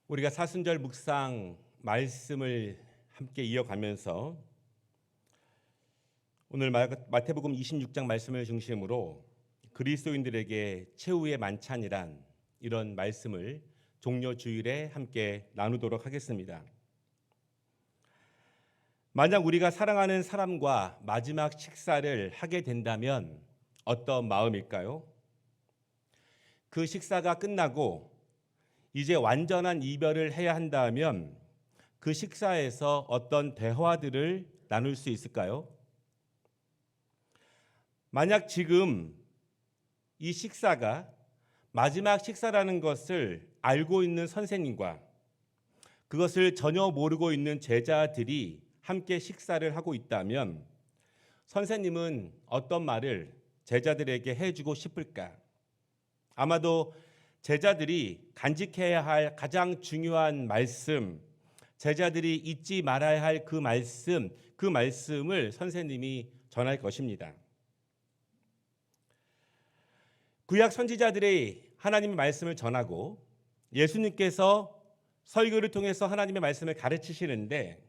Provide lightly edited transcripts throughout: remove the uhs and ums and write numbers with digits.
우리가 사순절 묵상 말씀을 함께 이어가면서 오늘 마태복음 26장 말씀을 중심으로 그리스도인들에게 최후의 만찬이란 이런 말씀을 종려 주일에 함께 나누도록 하겠습니다. 만약 우리가 사랑하는 사람과 마지막 식사를 하게 된다면 어떤 마음일까요? 그 식사가 끝나고 이제 완전한 이별을 해야 한다면 그 식사에서 어떤 대화들을 나눌 수 있을까요? 만약 지금 이 식사가 마지막 식사라는 것을 알고 있는 선생님과 그것을 전혀 모르고 있는 제자들이 함께 식사를 하고 있다면 선생님은 어떤 말을 제자들에게 해주고 싶을까? 아마도 제자들이 간직해야 할 가장 중요한 말씀, 제자들이 잊지 말아야 할 그 말씀을 선생님이 전할 것입니다. 구약 선지자들이 하나님의 말씀을 전하고 예수님께서 설교를 통해서 하나님의 말씀을 가르치시는데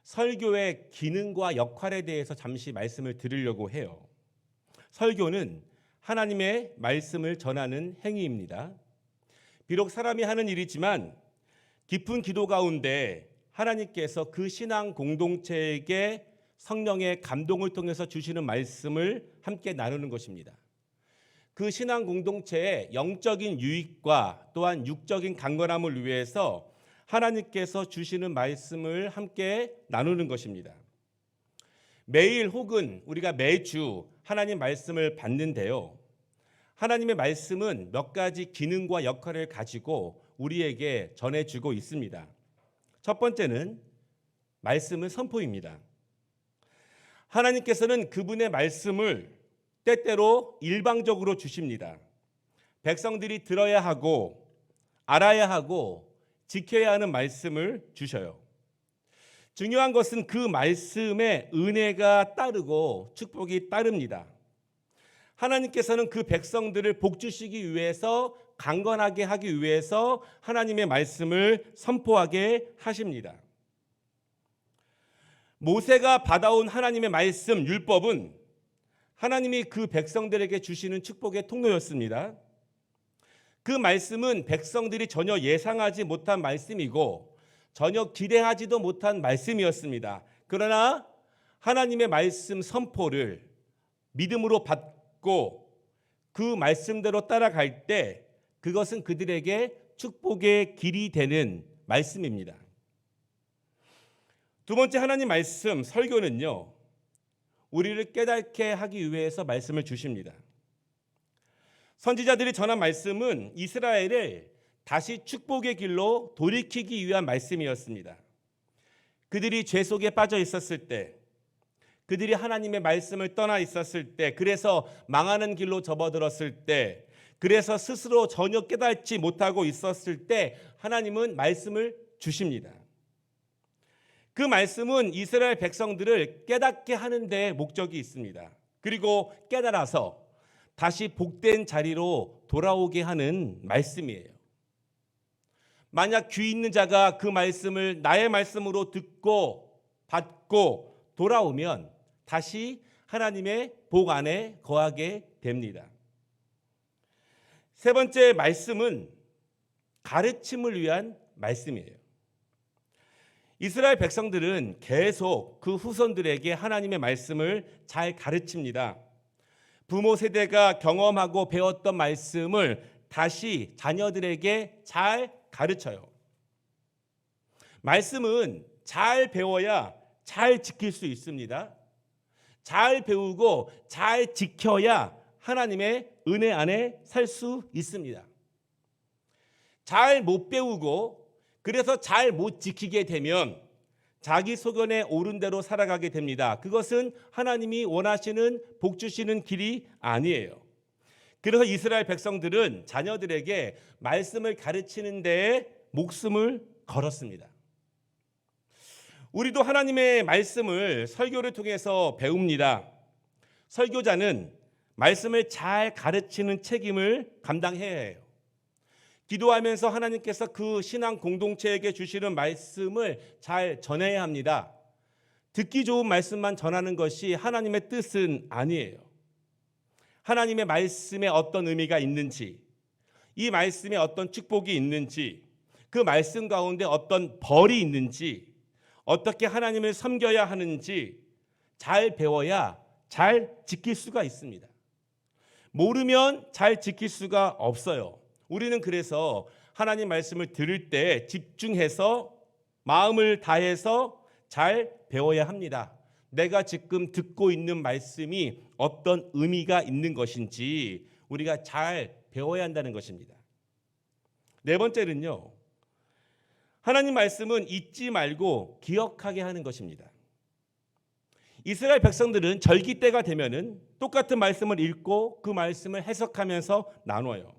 설교의 기능과 역할에 대해서 잠시 말씀을 드리려고 해요. 설교는 하나님의 말씀을 전하는 행위입니다. 비록 사람이 하는 일이지만 깊은 기도 가운데 하나님께서 그 신앙 공동체에게 성령의 감동을 통해서 주시는 말씀을 함께 나누는 것입니다. 그 신앙 공동체의 영적인 유익과 또한 육적인 강건함을 위해서 하나님께서 주시는 말씀을 함께 나누는 것입니다. 매일 혹은 우리가 매주 하나님 말씀을 받는데요. 하나님의 말씀은 몇 가지 기능과 역할을 가지고 우리에게 전해주고 있습니다. 첫 번째는 말씀은 선포입니다. 하나님께서는 그분의 말씀을 때때로 일방적으로 주십니다. 백성들이 들어야 하고 알아야 하고 지켜야 하는 말씀을 주셔요. 중요한 것은 그 말씀에 은혜가 따르고 축복이 따릅니다. 하나님께서는 그 백성들을 복주시기 위해서 강건하게 하기 위해서 하나님의 말씀을 선포하게 하십니다. 모세가 받아온 하나님의 말씀 율법은 하나님이 그 백성들에게 주시는 축복의 통로였습니다. 그 말씀은 백성들이 전혀 예상하지 못한 말씀이고 전혀 기대하지도 못한 말씀이었습니다. 그러나 하나님의 말씀 선포를 믿음으로 받고 그 말씀대로 따라갈 때 그것은 그들에게 축복의 길이 되는 말씀입니다. 두 번째 하나님 말씀 설교는요. 우리를 깨닫게 하기 위해서 말씀을 주십니다. 선지자들이 전한 말씀은 이스라엘을 다시 축복의 길로 돌이키기 위한 말씀이었습니다. 그들이 죄 속에 빠져 있었을 때, 그들이 하나님의 말씀을 떠나 있었을 때, 그래서 망하는 길로 접어들었을 때, 그래서 스스로 전혀 깨닫지 못하고 있었을 때 하나님은 말씀을 주십니다. 그 말씀은 이스라엘 백성들을 깨닫게 하는 데 목적이 있습니다. 그리고 깨달아서 다시 복된 자리로 돌아오게 하는 말씀이에요. 만약 귀 있는 자가 그 말씀을 나의 말씀으로 듣고 받고 돌아오면 다시 하나님의 복 안에 거하게 됩니다. 세 번째 말씀은 가르침을 위한 말씀이에요. 이스라엘 백성들은 계속 그 후손들에게 하나님의 말씀을 잘 가르칩니다. 부모 세대가 경험하고 배웠던 말씀을 다시 자녀들에게 잘 가르쳐요. 말씀은 잘 배워야 잘 지킬 수 있습니다. 잘 배우고 잘 지켜야 하나님의 은혜 안에 살 수 있습니다. 잘 못 배우고 그래서 잘 못 지키게 되면 자기 소견에 옳은 대로 살아가게 됩니다. 그것은 하나님이 원하시는 복 주시는 길이 아니에요. 그래서 이스라엘 백성들은 자녀들에게 말씀을 가르치는 데에 목숨을 걸었습니다. 우리도 하나님의 말씀을 설교를 통해서 배웁니다. 설교자는 말씀을 잘 가르치는 책임을 감당해야 해요. 기도하면서 하나님께서 그 신앙 공동체에게 주시는 말씀을 잘 전해야 합니다. 듣기 좋은 말씀만 전하는 것이 하나님의 뜻은 아니에요. 하나님의 말씀에 어떤 의미가 있는지, 이 말씀에 어떤 축복이 있는지, 그 말씀 가운데 어떤 벌이 있는지, 어떻게 하나님을 섬겨야 하는지 잘 배워야 잘 지킬 수가 있습니다. 모르면 잘 지킬 수가 없어요. 우리는 그래서 하나님 말씀을 들을 때 집중해서 마음을 다해서 잘 배워야 합니다. 내가 지금 듣고 있는 말씀이 어떤 의미가 있는 것인지 우리가 잘 배워야 한다는 것입니다. 네 번째는요, 하나님 말씀은 잊지 말고 기억하게 하는 것입니다. 이스라엘 백성들은 절기 때가 되면은 똑같은 말씀을 읽고 그 말씀을 해석하면서 나눠요.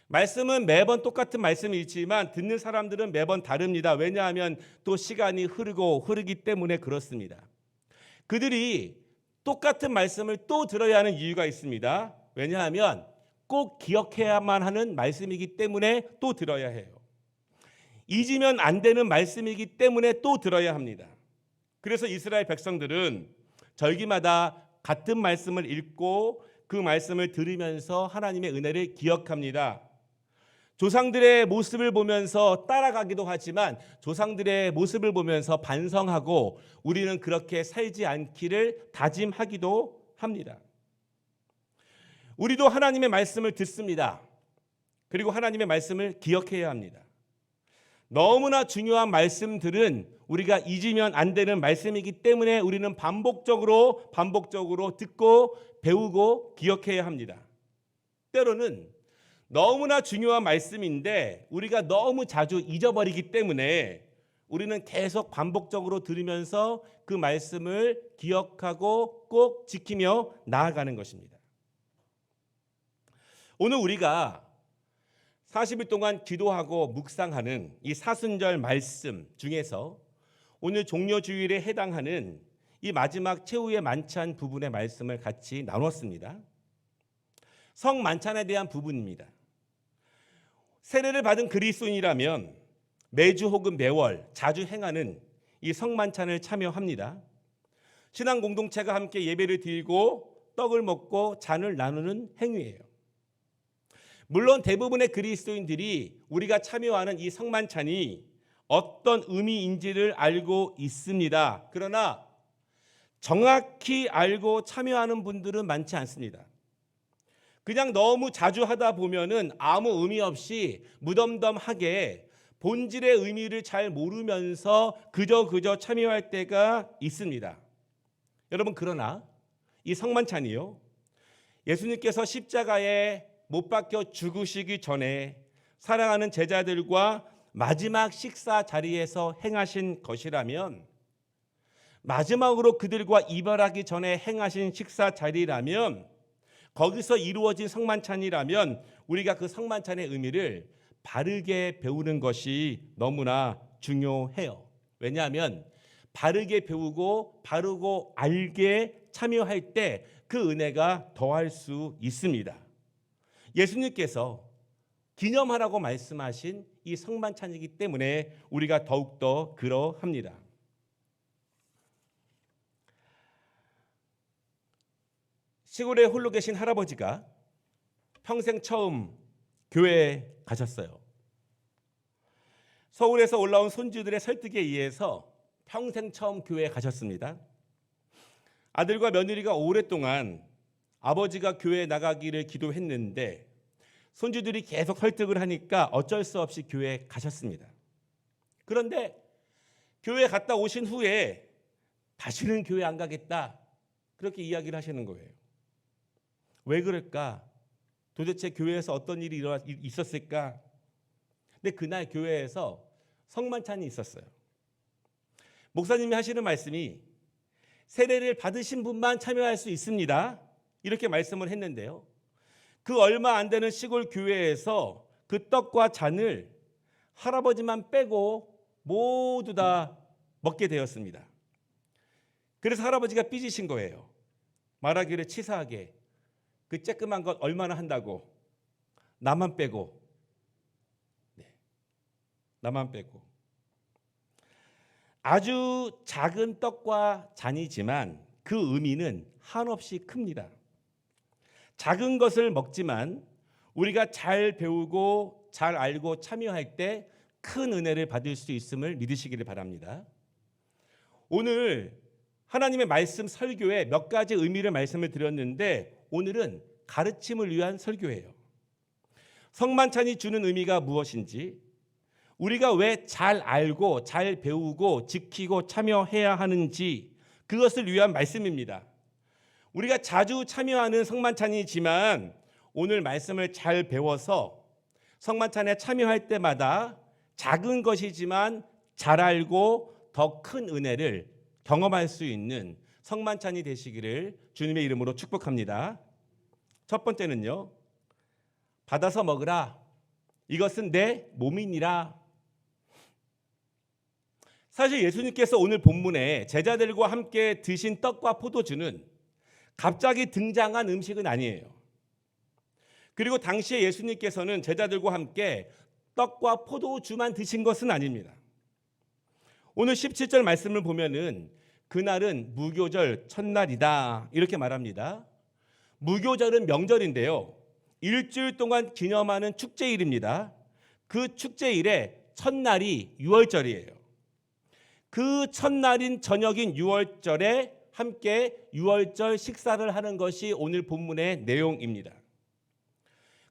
말씀은 매번 똑같은 말씀이지만 듣는 사람들은 매번 다릅니다. 왜냐하면 또 시간이 흐르기 때문에 그렇습니다. 그들이 똑같은 말씀을 또 들어야 하는 이유가 있습니다. 왜냐하면 꼭 기억해야만 하는 말씀이기 때문에 또 들어야 해요. 잊으면 안 되는 말씀이기 때문에 또 들어야 합니다. 그래서 이스라엘 백성들은 절기마다 같은 말씀을 읽고 그 말씀을 들으면서 하나님의 은혜를 기억합니다. 조상들의 모습을 보면서 따라가기도 하지만 조상들의 모습을 보면서 반성하고 우리는 그렇게 살지 않기를 다짐하기도 합니다. 우리도 하나님의 말씀을 듣습니다. 그리고 하나님의 말씀을 기억해야 합니다. 너무나 중요한 말씀들은 우리가 잊으면 안 되는 말씀이기 때문에 우리는 반복적으로 듣고 배우고 기억해야 합니다. 때로는 너무나 중요한 말씀인데 우리가 너무 자주 잊어버리기 때문에 우리는 계속 반복적으로 들으면서 그 말씀을 기억하고 꼭 지키며 나아가는 것입니다. 오늘 우리가 40일 동안 기도하고 묵상하는 이 사순절 말씀 중에서 오늘 종려주일에 해당하는 이 마지막 최후의 만찬 부분의 말씀을 같이 나눴습니다. 성만찬에 대한 부분입니다. 세례를 받은 그리스도인이라면 매주 혹은 매월 자주 행하는 이 성만찬을 참여합니다. 신앙 공동체가 함께 예배를 드리고 떡을 먹고 잔을 나누는 행위예요. 물론 대부분의 그리스도인들이 우리가 참여하는 이 성만찬이 어떤 의미인지를 알고 있습니다. 그러나 정확히 알고 참여하는 분들은 많지 않습니다. 그냥 너무 자주 하다 보면은 아무 의미 없이 무덤덤하게 본질의 의미를 잘 모르면서 그저 참여할 때가 있습니다. 여러분, 그러나 이 성만찬이요, 예수님께서 십자가에 못 박혀 죽으시기 전에 사랑하는 제자들과 마지막 식사 자리에서 행하신 것이라면, 마지막으로 그들과 이별하기 전에 행하신 식사 자리라면, 거기서 이루어진 성만찬이라면 우리가 그 성만찬의 의미를 바르게 배우는 것이 너무나 중요해요. 왜냐하면 바르게 배우고 바르고 알게 참여할 때 그 은혜가 더할 수 있습니다. 예수님께서 기념하라고 말씀하신 이 성만찬이기 때문에 우리가 더욱더 그러합니다. 시골에 홀로 계신 할아버지가 평생 처음 교회에 가셨어요. 서울에서 올라온 손주들의 설득에 의해서 평생 처음 교회에 가셨습니다. 아들과 며느리가 오랫동안 아버지가 교회에 나가기를 기도했는데 손주들이 계속 설득을 하니까 어쩔 수 없이 교회에 가셨습니다. 그런데 교회에 갔다 오신 후에 다시는 교회 안 가겠다, 그렇게 이야기를 하시는 거예요. 왜 그럴까? 도대체 교회에서 어떤 일이 있었을까? 근데 그날 교회에서 성만찬이 있었어요. 목사님이 하시는 말씀이 세례를 받으신 분만 참여할 수 있습니다, 이렇게 말씀을 했는데요. 그 얼마 안 되는 시골 교회에서 그 떡과 잔을 할아버지만 빼고 모두 다 먹게 되었습니다. 그래서 할아버지가 삐지신 거예요. 말하기를 치사하게 그 쬐끄만 것 얼마나 한다고 나만 빼고 나만 빼고. 아주 작은 떡과 잔이지만 그 의미는 한없이 큽니다. 작은 것을 먹지만 우리가 잘 배우고 잘 알고 참여할 때 큰 은혜를 받을 수 있음을 믿으시기를 바랍니다. 오늘 하나님의 말씀 설교에 몇 가지 의미를 말씀을 드렸는데 오늘은 가르침을 위한 설교예요. 성만찬이 주는 의미가 무엇인지, 우리가 왜 잘 알고 잘 배우고 지키고 참여해야 하는지 그것을 위한 말씀입니다. 우리가 자주 참여하는 성만찬이지만 오늘 말씀을 잘 배워서 성만찬에 참여할 때마다 작은 것이지만 잘 알고 더 큰 은혜를 경험할 수 있는 성만찬이 되시기를 주님의 이름으로 축복합니다. 첫 번째는요, 받아서 먹으라. 이것은 내 몸이니라. 사실 예수님께서 오늘 본문에 제자들과 함께 드신 떡과 포도주는 갑자기 등장한 음식은 아니에요. 그리고 당시에 예수님께서는 제자들과 함께 떡과 포도주만 드신 것은 아닙니다. 오늘 17절 말씀을 보면은 그날은 무교절 첫날이다 이렇게 말합니다. 무교절은 명절인데요, 일주일 동안 기념하는 축제일입니다. 그 축제일의 첫날이 유월절이에요. 그 첫날인 저녁인 유월절에 함께 유월절 식사를 하는 것이 오늘 본문의 내용입니다.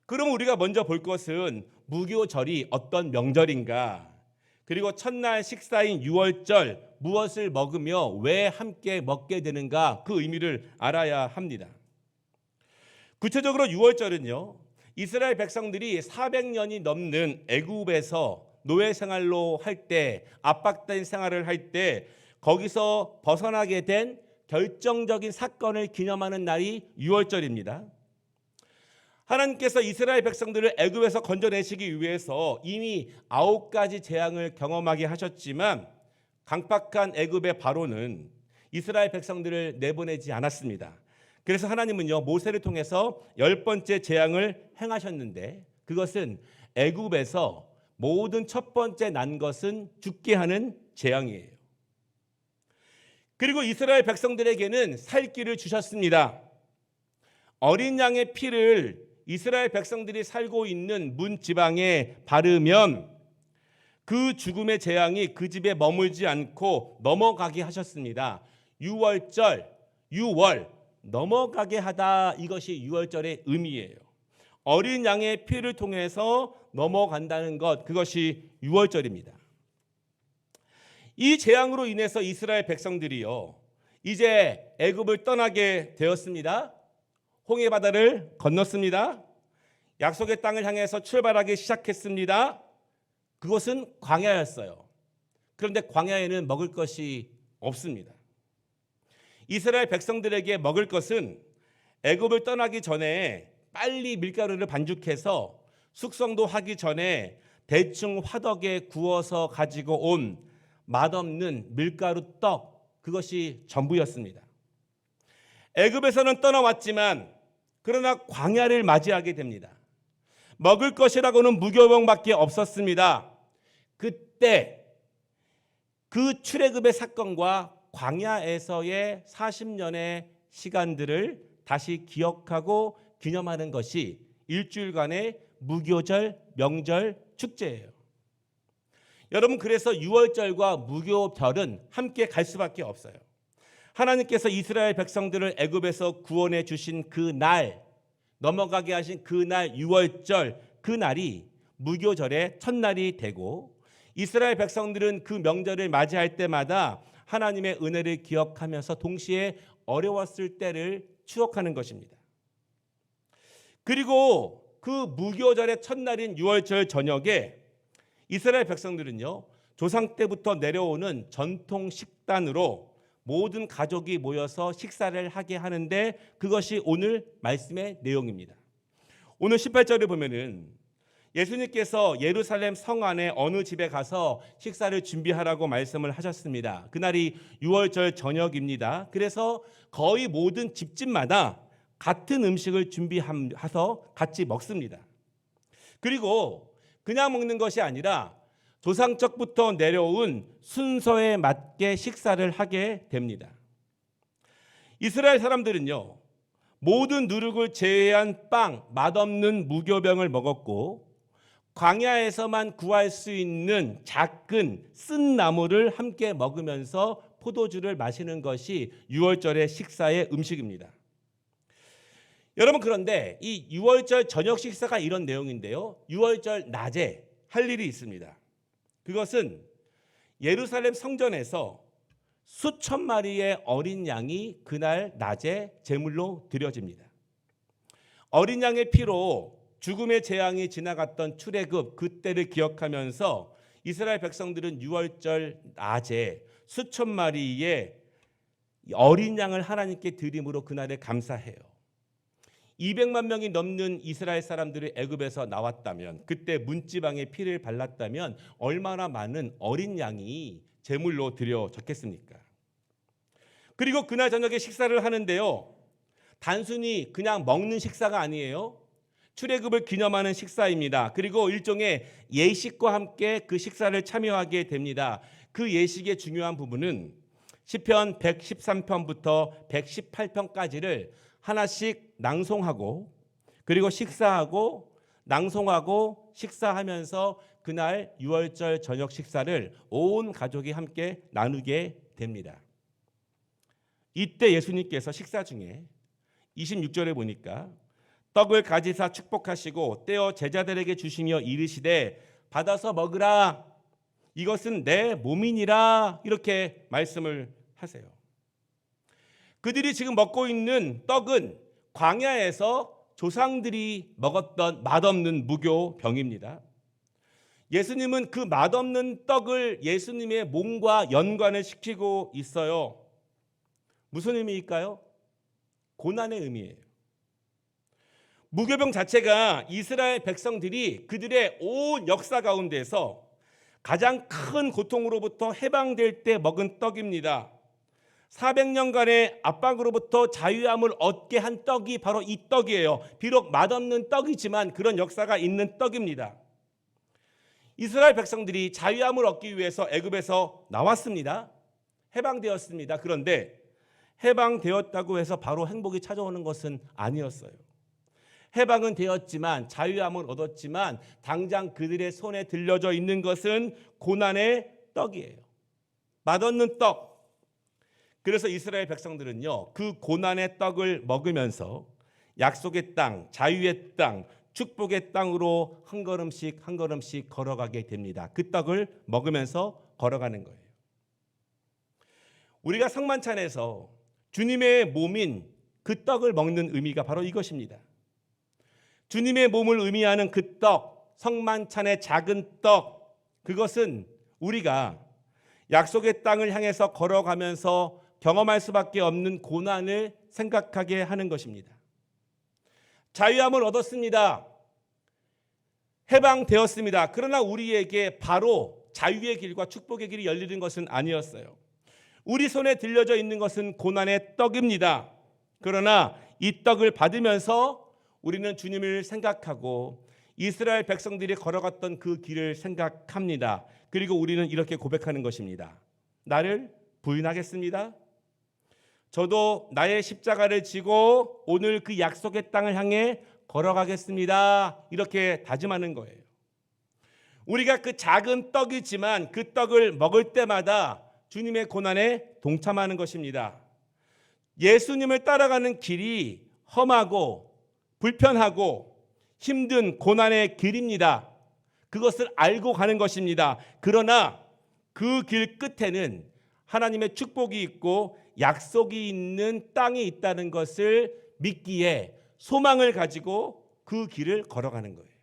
그럼 우리가 먼저 볼 것은 무교절이 어떤 명절인가, 그리고 첫날 식사인 유월절 무엇을 먹으며 왜 함께 먹게 되는가, 그 의미를 알아야 합니다. 구체적으로 유월절은요, 이스라엘 백성들이 400년이 넘는 애굽에서 노예 생활로 할 때, 압박된 생활을 할 때 거기서 벗어나게 된 결정적인 사건을 기념하는 날이 유월절입니다. 하나님께서 이스라엘 백성들을 애굽에서 건져내시기 위해서 이미 9가지 재앙을 경험하게 하셨지만 강팍한 애굽의 바로는 이스라엘 백성들을 내보내지 않았습니다. 그래서 하나님은요, 모세를 통해서 10번째 재앙을 행하셨는데 그것은 애굽에서 모든 첫 번째 난 것은 죽게 하는 재앙이에요. 그리고 이스라엘 백성들에게는 살 길을 주셨습니다. 어린 양의 피를 이스라엘 백성들이 살고 있는 문 지방에 바르면 그 죽음의 재앙이 그 집에 머물지 않고 넘어가게 하셨습니다. 유월절, 유월, 넘어가게 하다, 이것이 유월절의 의미예요. 어린 양의 피를 통해서 넘어간다는 것, 그것이 유월절입니다. 이 재앙으로 인해서 이스라엘 백성들이요, 이제 애굽을 떠나게 되었습니다. 홍해 바다를 건넜습니다. 약속의 땅을 향해서 출발하기 시작했습니다. 그것은 광야였어요. 그런데 광야에는 먹을 것이 없습니다. 이스라엘 백성들에게 먹을 것은 애굽을 떠나기 전에 빨리 밀가루를 반죽해서 숙성도 하기 전에 대충 화덕에 구워서 가지고 온 맛없는 밀가루 떡, 그것이 전부였습니다. 애굽에서는 떠나왔지만 그러나 광야를 맞이하게 됩니다. 먹을 것이라고는 무교병밖에 없었습니다. 그때 그 출애굽의 사건과 광야에서의 40년의 시간들을 다시 기억하고 기념하는 것이 일주일간의 무교절, 명절, 축제예요. 여러분, 그래서 유월절과 무교절은 함께 갈 수밖에 없어요. 하나님께서 이스라엘 백성들을 애굽에서 구원해 주신 그 날, 넘어가게 하신 그 날 유월절, 그 날이 무교절의 첫날이 되고 이스라엘 백성들은 그 명절을 맞이할 때마다 하나님의 은혜를 기억하면서 동시에 어려웠을 때를 추억하는 것입니다. 그리고 그 무교절의 첫날인 유월절 저녁에 이스라엘 백성들은요, 조상 때부터 내려오는 전통 식단으로 모든 가족이 모여서 식사를 하게 하는데 그것이 오늘 말씀의 내용입니다. 오늘 18절을 보면은 예수님께서 예루살렘 성 안에 어느 집에 가서 식사를 준비하라고 말씀을 하셨습니다. 그날이 유월절 저녁입니다. 그래서 거의 모든 집집마다 같은 음식을 준비해서 같이 먹습니다. 그리고 그냥 먹는 것이 아니라 조상적부터 내려온 순서에 맞게 식사를 하게 됩니다. 이스라엘 사람들은요, 모든 누룩을 제외한 빵, 맛없는 무교병을 먹었고 광야에서만 구할 수 있는 작은 쓴 나물을 함께 먹으면서 포도주를 마시는 것이 유월절의 식사의 음식입니다. 여러분, 그런데 이 유월절 저녁 식사가 이런 내용인데요, 유월절 낮에 할 일이 있습니다. 그것은 예루살렘 성전에서 수천 마리의 어린 양이 그날 낮에 제물로 드려집니다. 어린 양의 피로 죽음의 재앙이 지나갔던 출애굽 그때를 기억하면서 이스라엘 백성들은 유월절 낮에 수천 마리의 어린 양을 하나님께 드림으로 그날을 감사해요. 200만 명이 넘는 이스라엘 사람들이 애굽에서 나왔다면, 그때 문지방에 피를 발랐다면 얼마나 많은 어린 양이 제물로 드려졌겠습니까? 그리고 그날 저녁에 식사를 하는데요, 단순히 그냥 먹는 식사가 아니에요. 출애굽을 기념하는 식사입니다. 그리고 일종의 예식과 함께 그 식사를 참여하게 됩니다. 그 예식의 중요한 부분은 시편 113편부터 118편까지를 하나씩 낭송하고, 그리고 식사하고, 낭송하고, 식사하면서 그날 유월절 저녁 식사를 온 가족이 함께 나누게 됩니다. 이때 예수님께서 식사 중에 26절에 보니까 떡을 가지사 축복하시고 떼어 제자들에게 주시며 이르시되 받아서 먹으라, 이것은 내 몸이니라, 이렇게 말씀을 하세요. 그들이 지금 먹고 있는 떡은 광야에서 조상들이 먹었던 맛없는 무교병입니다. 예수님은 그 맛없는 떡을 예수님의 몸과 연관을 시키고 있어요. 무슨 의미일까요? 고난의 의미예요. 무교병 자체가 이스라엘 백성들이 그들의 온 역사 가운데서 가장 큰 고통으로부터 해방될 때 먹은 떡입니다. 400년간의 압박으로부터 자유함을 얻게 한 떡이 바로 이 떡이에요. 비록 맛없는 떡이지만 그런 역사가 있는 떡입니다. 이스라엘 백성들이 자유함을 얻기 위해서 애굽에서 나왔습니다. 해방되었습니다. 그런데 해방되었다고 해서 바로 행복이 찾아오는 것은 아니었어요. 해방은 되었지만, 자유함을 얻었지만 당장 그들의 손에 들려져 있는 것은 고난의 떡이에요. 맛없는 떡. 그래서 이스라엘 백성들은요, 그 고난의 떡을 먹으면서 약속의 땅, 자유의 땅, 축복의 땅으로 한 걸음씩 한 걸음씩 걸어가게 됩니다. 그 떡을 먹으면서 걸어가는 거예요. 우리가 성만찬에서 주님의 몸인 그 떡을 먹는 의미가 바로 이것입니다. 주님의 몸을 의미하는 그 떡, 성만찬의 작은 떡, 그것은 우리가 약속의 땅을 향해서 걸어가면서 경험할 수밖에 없는 고난을 생각하게 하는 것입니다. 자유함을 얻었습니다. 해방되었습니다. 그러나 우리에게 바로 자유의 길과 축복의 길이 열리는 것은 아니었어요. 우리 손에 들려져 있는 것은 고난의 떡입니다. 그러나 이 떡을 받으면서 우리는 주님을 생각하고 이스라엘 백성들이 걸어갔던 그 길을 생각합니다. 그리고 우리는 이렇게 고백하는 것입니다. 나를 부인하겠습니다. 저도 나의 십자가를 지고 오늘 그 약속의 땅을 향해 걸어가겠습니다. 이렇게 다짐하는 거예요. 우리가 그 작은 떡이지만 그 떡을 먹을 때마다 주님의 고난에 동참하는 것입니다. 예수님을 따라가는 길이 험하고 불편하고 힘든 고난의 길입니다. 그것을 알고 가는 것입니다. 그러나 그 길 끝에는 하나님의 축복이 있고 약속이 있는 땅이 있다는 것을 믿기에 소망을 가지고 그 길을 걸어가는 거예요.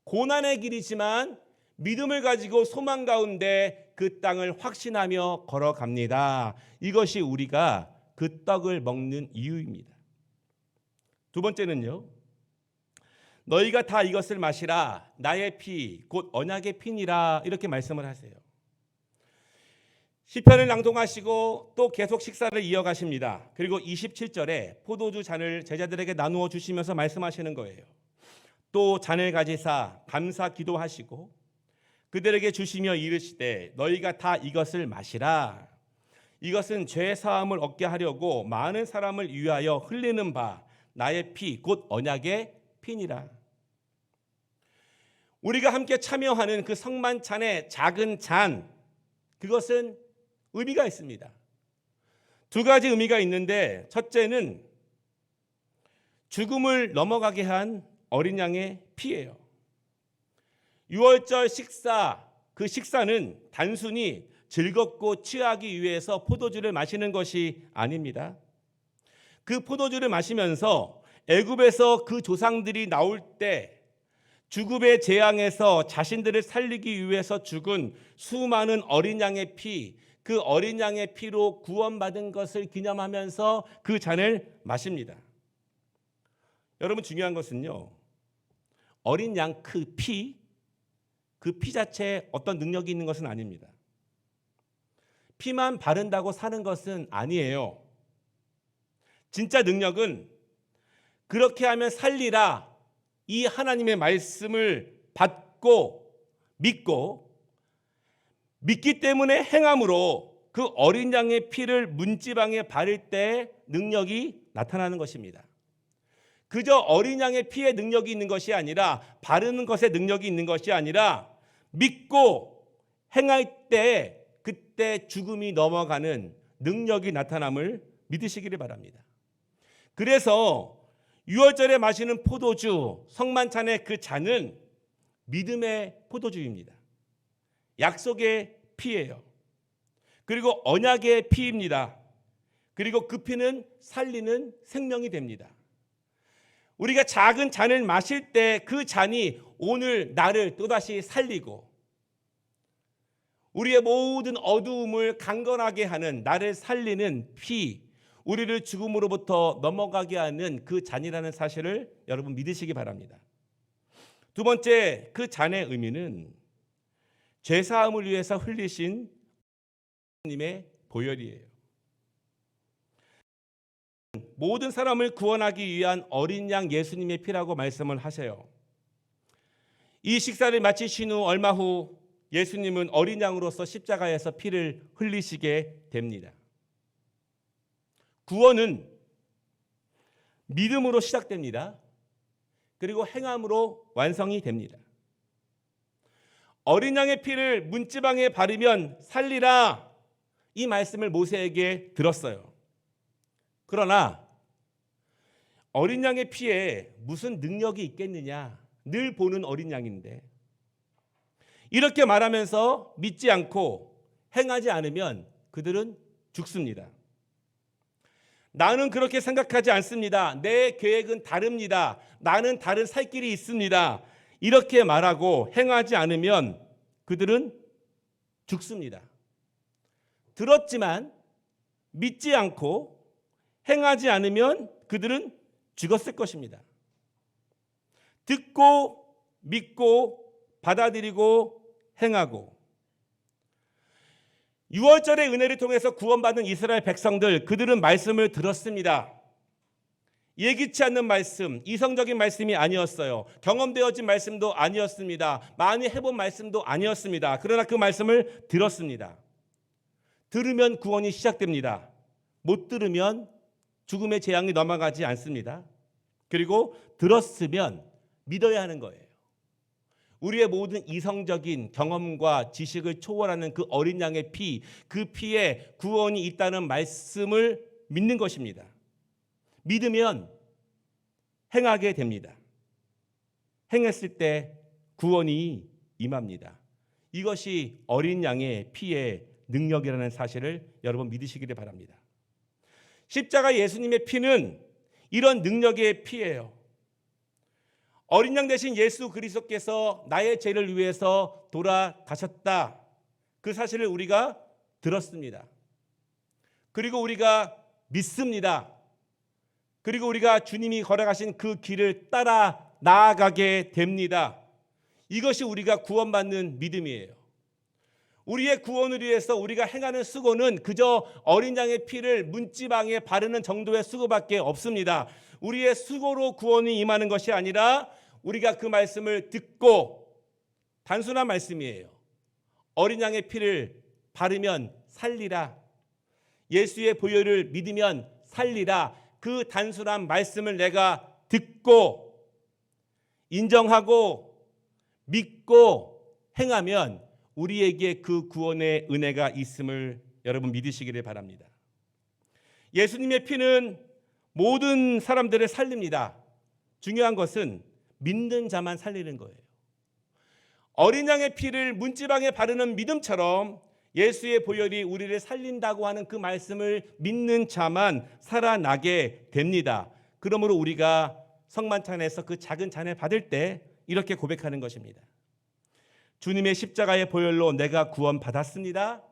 고난의 길이지만 믿음을 가지고 소망 가운데 그 땅을 확신하며 걸어갑니다. 이것이 우리가 그 떡을 먹는 이유입니다. 두 번째는요, 너희가 다 이것을 마시라, 나의 피 곧 언약의 피니라, 이렇게 말씀을 하세요. 시편을 낭송하시고 또 계속 식사를 이어가십니다. 그리고 27절에 포도주 잔을 제자들에게 나누어 주시면서 말씀하시는 거예요. 또 잔을 가지사 감사 기도하시고 그들에게 주시며 이르시되 너희가 다 이것을 마시라. 이것은 죄 사함을 얻게 하려고 많은 사람을 위하여 흘리는 바 나의 피 곧 언약의 피니라. 우리가 함께 참여하는 그 성만찬의 작은 잔, 그것은 의미가 있습니다. 두 가지 의미가 있는데, 첫째는 죽음을 넘어가게 한 어린 양의 피예요. 유월절 식사, 그 식사는 단순히 즐겁고 취하기 위해서 포도주를 마시는 것이 아닙니다. 그 포도주를 마시면서 애굽에서 그 조상들이 나올 때 죽음의 재앙에서 자신들을 살리기 위해서 죽은 수많은 어린 양의 피, 그 어린 양의 피로 구원받은 것을 기념하면서 그 잔을 마십니다. 여러분, 중요한 것은요, 어린 양 그 피 자체에 어떤 능력이 있는 것은 아닙니다. 피만 바른다고 사는 것은 아니에요. 진짜 능력은 그렇게 하면 살리라, 이 하나님의 말씀을 받고 믿기 때문에 행함으로 그 어린 양의 피를 문지방에 바를 때 능력이 나타나는 것입니다. 그저 어린 양의 피에 능력이 있는 것이 아니라, 바르는 것에 능력이 있는 것이 아니라, 믿고 행할 때 그때 죽음이 넘어가는 능력이 나타남을 믿으시기를 바랍니다. 그래서 유월절에 마시는 포도주, 성만찬의 그 잔은 믿음의 포도주입니다. 약속의 피예요. 그리고 언약의 피입니다. 그리고 그 피는 살리는 생명이 됩니다. 우리가 작은 잔을 마실 때 그 잔이 오늘 나를 또다시 살리고 우리의 모든 어두움을 강건하게 하는, 나를 살리는 피, 우리를 죽음으로부터 넘어가게 하는 그 잔이라는 사실을 여러분 믿으시기 바랍니다. 두 번째, 그 잔의 의미는 죄사함을 위해서 흘리신 하나님의 보혈이에요. 모든 사람을 구원하기 위한 어린 양 예수님의 피라고 말씀을 하세요. 이 식사를 마치신 후 얼마 후 예수님은 어린 양으로서 십자가에서 피를 흘리시게 됩니다. 구원은 믿음으로 시작됩니다. 그리고 행함으로 완성이 됩니다. 어린 양의 피를 문지방에 바르면 살리라, 이 말씀을 모세에게 들었어요. 그러나 어린 양의 피에 무슨 능력이 있겠느냐, 늘 보는 어린 양인데, 이렇게 말하면서 믿지 않고 행하지 않으면 그들은 죽습니다. 나는 그렇게 생각하지 않습니다. 내 계획은 다릅니다. 나는 다른 살 길이 있습니다. 이렇게 말하고 행하지 않으면 그들은 죽습니다. 들었지만 믿지 않고 행하지 않으면 그들은 죽었을 것입니다. 듣고 믿고 받아들이고 행하고, 유월절의 은혜를 통해서 구원받은 이스라엘 백성들, 그들은 말씀을 들었습니다. 예기치 않는 말씀, 이성적인 말씀이 아니었어요. 경험되어진 말씀도 아니었습니다. 많이 해본 말씀도 아니었습니다. 그러나 그 말씀을 들었습니다. 들으면 구원이 시작됩니다. 못 들으면 죽음의 재앙이 넘어가지 않습니다. 그리고 들었으면 믿어야 하는 거예요. 우리의 모든 이성적인 경험과 지식을 초월하는 그 어린 양의 피, 그 피에 구원이 있다는 말씀을 믿는 것입니다. 믿으면 행하게 됩니다. 행했을 때 구원이 임합니다. 이것이 어린 양의 피의 능력이라는 사실을 여러분 믿으시기를 바랍니다. 십자가 예수님의 피는 이런 능력의 피예요. 어린 양 대신 예수 그리스도께서 나의 죄를 위해서 돌아가셨다, 그 사실을 우리가 들었습니다. 그리고 우리가 믿습니다. 그리고 우리가 주님이 걸어가신 그 길을 따라 나아가게 됩니다. 이것이 우리가 구원받는 믿음이에요. 우리의 구원을 위해서 우리가 행하는 수고는 그저 어린 양의 피를 문지방에 바르는 정도의 수고밖에 없습니다. 우리의 수고로 구원이 임하는 것이 아니라 우리가 그 말씀을 듣고, 단순한 말씀이에요. 어린 양의 피를 바르면 살리라. 예수의 보혈을 믿으면 살리라. 그 단순한 말씀을 내가 듣고 인정하고 믿고 행하면 우리에게 그 구원의 은혜가 있음을 여러분 믿으시기를 바랍니다. 예수님의 피는 모든 사람들을 살립니다. 중요한 것은 믿는 자만 살리는 거예요. 어린 양의 피를 문지방에 바르는 믿음처럼 예수의 보혈이 우리를 살린다고 하는 그 말씀을 믿는 자만 살아나게 됩니다. 그러므로 우리가 성만찬에서 그 작은 잔을 받을 때 이렇게 고백하는 것입니다. 주님의 십자가의 보혈로 내가 구원받았습니다.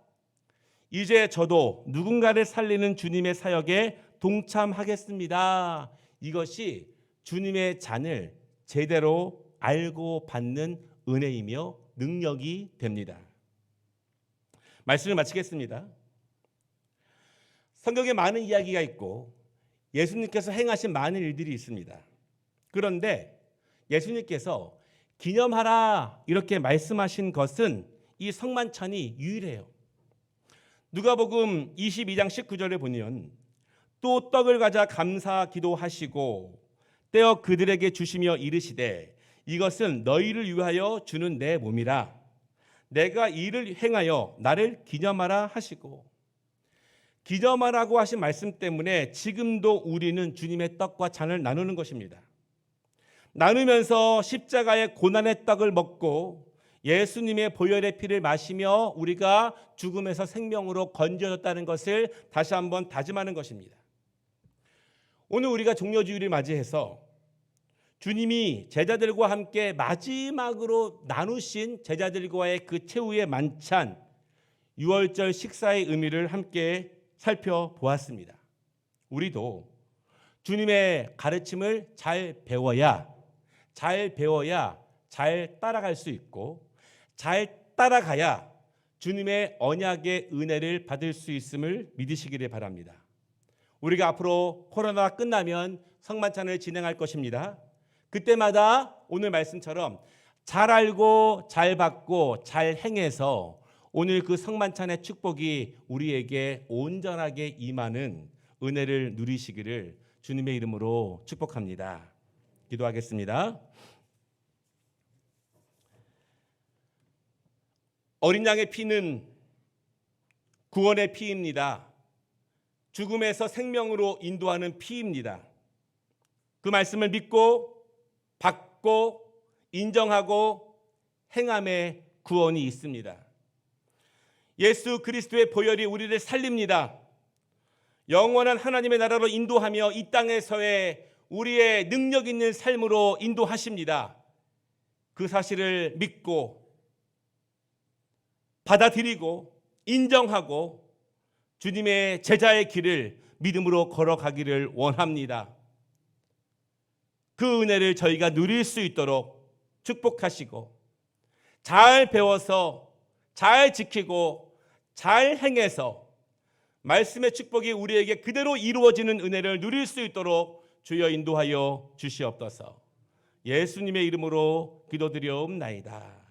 이제 저도 누군가를 살리는 주님의 사역에 동참하겠습니다. 이것이 주님의 잔을 제대로 알고 받는 은혜이며 능력이 됩니다. 말씀을 마치겠습니다. 성경에 많은 이야기가 있고 예수님께서 행하신 많은 일들이 있습니다. 그런데 예수님께서 기념하라 이렇게 말씀하신 것은 이 성만찬이 유일해요. 누가복음 22장 19절에 보면 또 떡을 가져 감사 기도하시고 떼어 그들에게 주시며 이르시되 이것은 너희를 위하여 주는 내 몸이라. 내가 이를 행하여 나를 기념하라 하시고, 기념하라고 하신 말씀 때문에 지금도 우리는 주님의 떡과 잔을 나누는 것입니다. 나누면서 십자가의 고난의 떡을 먹고 예수님의 보혈의 피를 마시며 우리가 죽음에서 생명으로 건져졌다는 것을 다시 한번 다짐하는 것입니다. 오늘 우리가 종려주일을 맞이해서 주님이 제자들과 함께 마지막으로 나누신 제자들과의 그 최후의 만찬, 유월절 식사의 의미를 함께 살펴보았습니다. 우리도 주님의 가르침을 잘 배워야 잘 따라갈 수 있고, 잘 따라가야 주님의 언약의 은혜를 받을 수 있음을 믿으시기를 바랍니다. 우리가 앞으로 코로나가 끝나면 성만찬을 진행할 것입니다. 그때마다 오늘 말씀처럼 잘 알고 잘 받고 잘 행해서 오늘 그 성만찬의 축복이 우리에게 온전하게 임하는 은혜를 누리시기를 주님의 이름으로 축복합니다. 기도하겠습니다. 어린 양의 피는 구원의 피입니다. 죽음에서 생명으로 인도하는 피입니다. 그 말씀을 믿고 받고 인정하고 행함에 구원이 있습니다. 예수 그리스도의 보혈이 우리를 살립니다. 영원한 하나님의 나라로 인도하며 이 땅에서의 우리의 능력 있는 삶으로 인도하십니다. 그 사실을 믿고 받아들이고 인정하고 주님의 제자의 길을 믿음으로 걸어가기를 원합니다. 그 은혜를 저희가 누릴 수 있도록 축복하시고 잘 배워서 잘 지키고 잘 행해서 말씀의 축복이 우리에게 그대로 이루어지는 은혜를 누릴 수 있도록 주여 인도하여 주시옵소서. 예수님의 이름으로 기도드리옵나이다.